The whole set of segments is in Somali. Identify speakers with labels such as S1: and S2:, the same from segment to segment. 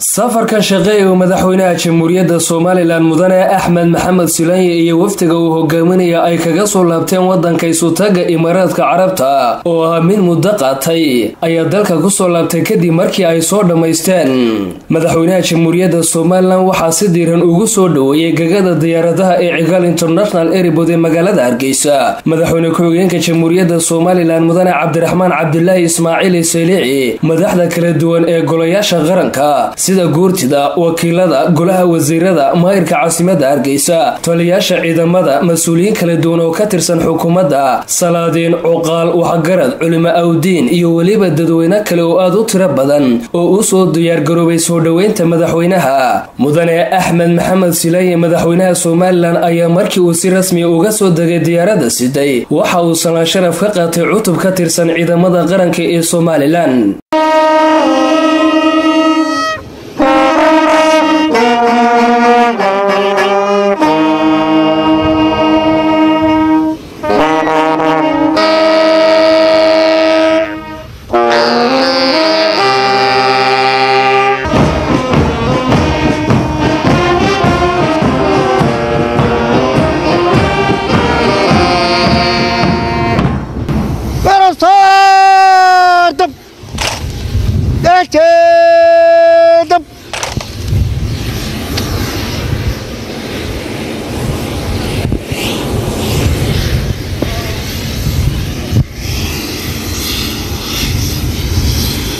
S1: safarka shaqeey oo madaxweynaha jamhuuriyadda Soomaaliland mudane Axmed Maxamed Silaanye iyo waftiga uu hogaaminaya ay kaga soo laabteen wadanka Isutaga Imaaraadka Carabta oo ah mid muddo qaatay ayaa dalka ku soo laabtay kadib markii ay soo dhameysteen. Madaxweynaha jamhuuriyadda Soomaaliland waxaa si diiran ugu soo dhaweeyay gagada diyaaradaha ee Cigaal International Airport ee magaalada Hargeysa. Madaxweyne ku-xigeenka jamhuuriyadda Soomaaliland mudane Cabdiraxmaan Cabdilaahi Ismaaciil Saylici madaxda kala duwan ee golayaasha qaranka sida guurtida wakiilada golaha wasiirada maayirka caasimadda Hargeysa taliyaasha ciidamada mas'uuliyiin kala duwan oo ka tirsan xukuumadda salaadiin cuqaal waxgarad culimo awdiin iyo waliba dadweyne kale oo aad u tiro badan oo u soo diyaar garoobay soo dhaweynta madaxweynaha mudane Axmed Maxamed Silaanye madaxweynaha Soomaaliland ayaa markii uu si rasmi uga soo degay diyaaradda siday waxa uu salaan sharaf ka qaatay cutub ka tirsan ciidamada qaranka ee Soomaaliland.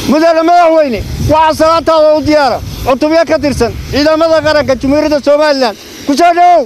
S2: مدير مدحويني وعصراته ودياره عطوبيه كترسن ciidamada qaranka Jamhuuriyadda Soomaaliland ku soo dhaw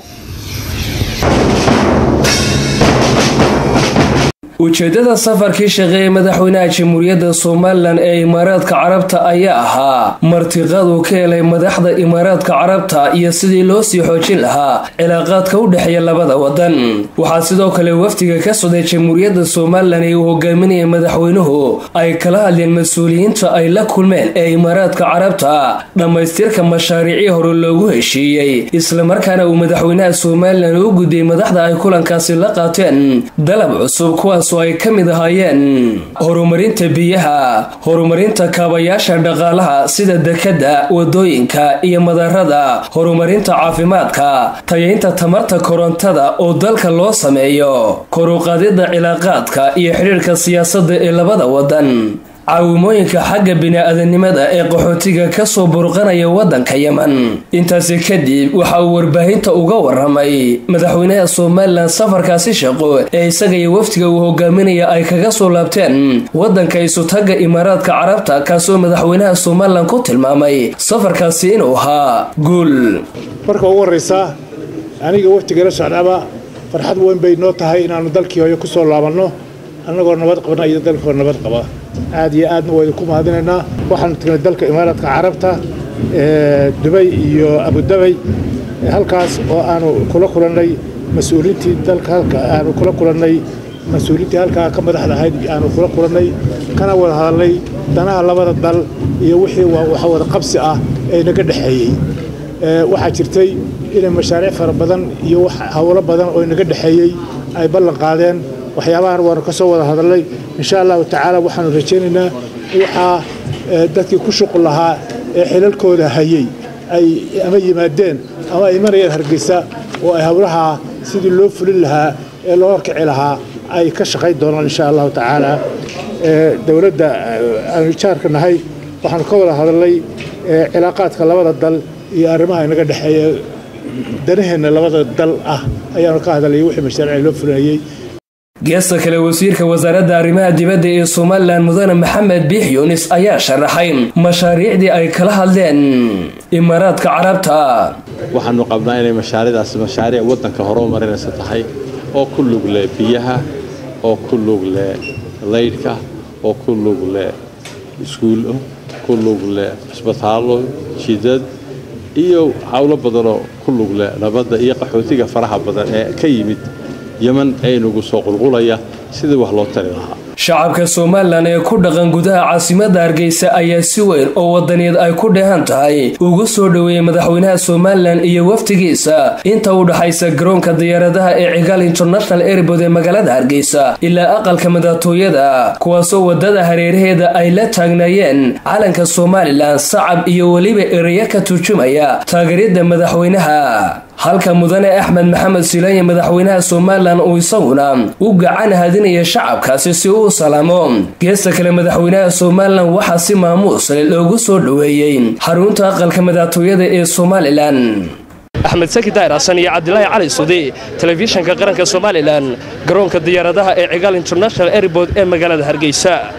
S1: ujeedada safarkii shaqeey madaxweynaha jamhuuriyadda Soomaaliland ee Imaaraadka Carabta ayaa ahaa martiqaad uu ka helay madaxda Imaaraadka Carabta iyo sidii loo sii xoojin lahaa cilaaqaadka u dhaxeeya labada wadan. Waxaa sidoo kale waftiga ka socday jamhuuriyadda Soomaaliland ee uu hogaaminayay madaxweynuhu ay kala hadleen mas'uuliyiinta ay la kulmeen ee Imaaraadka Carabta dhamaystirka mashaariicii hore loogu heshiiyay isla markaana uu madaxweynaha Soomaaliland u gudbiyay madaxda ay kulankaasi la qaateen dalab cusub kuwaas oo ay kamid ahaayeen horumarinta biyaha, horumarinta kaabayaasha dhaqaalaha sida dekada, wadooyinka iyo madaarada, horumarinta caafimaadka, tayeynta tamarta korontada oo dalka loo sameeyo, kor u qaadida cilaaqaadka iyo xiriirka siyaasadda ee labada wadan. caawimooyinka xagga bini'aadanimada ee qaxootiga ka soo burqanaya wadanka Yemen. Intaas kadib waxa uu warbaahinta uga waramay madaxweynaha Soomaaliland safarkaasi shaqo ee isaga iyo waftiga uu hogaaminaya ay kaga soo laabteen wadanka Isutaga Imaaraadka Carabta kaasoo madaxweynaha Soomaaliland ku tilmaamay safarkaasi inuu ahaa guul.
S3: marka ugu horeysa aniga waftiga la socdaaba farxad weyn bay noo tahay inaanu dalkii hooyo ku soo laabano annagoo nabad qabna iyo dalkoo nabad qaba. aad iyo aadna way ku mahadinaynaa waxaan tagnay dalka Imaaraadka Carabta Dubai iyo Abu Dhabi halkaas oo aanu kula kulannay mas'uuliyiintii dalka aanu kula kulannay mas'uuliyiintii halka ka madaxda ahayd aanu kula kulannay kana wada hadalnay danaha labada dal iyo wixii waxa wada qabsi ah ee naga dhaxeeyay. waxaa jirtay in mashaariic fara badan iyo wax hawlo badan oo naga dhaxeeyay ay ballan qaadeen waxyaabahan waan ka soo wada hadalnay insha Allah ta'ala waxaan rajaynaynaa waxa dadkii ku shaqo lahaa ee xilalkooda hayay ay ama yimaadeen ama ay marayeen Hargeysa oo ay hawlaha sidii loo fulin lahaa ee loo horkici lahaa ay ka shaqayn doonaan insha Allah ta'ala. dawladda aan jaarka nahay waxaan ka wada hadalnay cilaaqaadka labada dal iyo arrimaha inaga dhaxeeya danaheena labada dal ah ayaan ka hadalay wixii mashaariic loo fulinayay.
S1: geesta kale wasiirka wasaaradda arrimaha dibadda ee Soomaaliland mudane Maxamed Biix Yunis ayaa sharaxay mashaariicdii ay kala hadleen Imaaraadka Carabta.
S4: waxaanu qabnaa inay mashaariic wadanka hore u marinaysa tahay oo ku lug leh biyaha oo ku lug leh leydhka oo ku lug leh iskuulo ku lug leh isbitaallo jidad iyo hawlo badan oo ku lug leh nabadda iyo qaxootiga faraha badan ee ka yimid Yemen ay nagu soo qulqulaya sidii wax loo tari lahaa.
S1: shacabka Soomaaliland ee ku dhaqan gudaha caasimadda Hargeysa ayaa si weyn oo wadaneed ay ku dheehan tahay ugu soo dhaweeyay madaxweynaha Soomaaliland iyo waftigiisa inta u dhaxaysa garoonka diyaaradaha ee Cigaal International Airport ee magaalada Hargeysa ilaa aqalka madaxtooyada kuwaas oo wadada hareeraheeda ay la taagnaayeen calanka Soomaaliland sacab iyo waliba ereyo ka turjumaya taageerada madaxweynaha halka mudane Axmed Maxamed Silaye madaxweynaha Soomaaliland uu isaguna u gacan hadinaya shacabkaasi si uu salaamo geesta kale madaxweynaha Soomaaliland waxa si maamuus leh loogu soo dhaweeyay xarunta aqalka madaxtooyada ee Soomaaliland Axmed Saki Daahir Xasan iyo Cabdilaahi Cali Suudi telefishinka qaranka Soomaaliland garoonka diyaaradaha ee Cigaal International Airport ee magaalada Hargeysa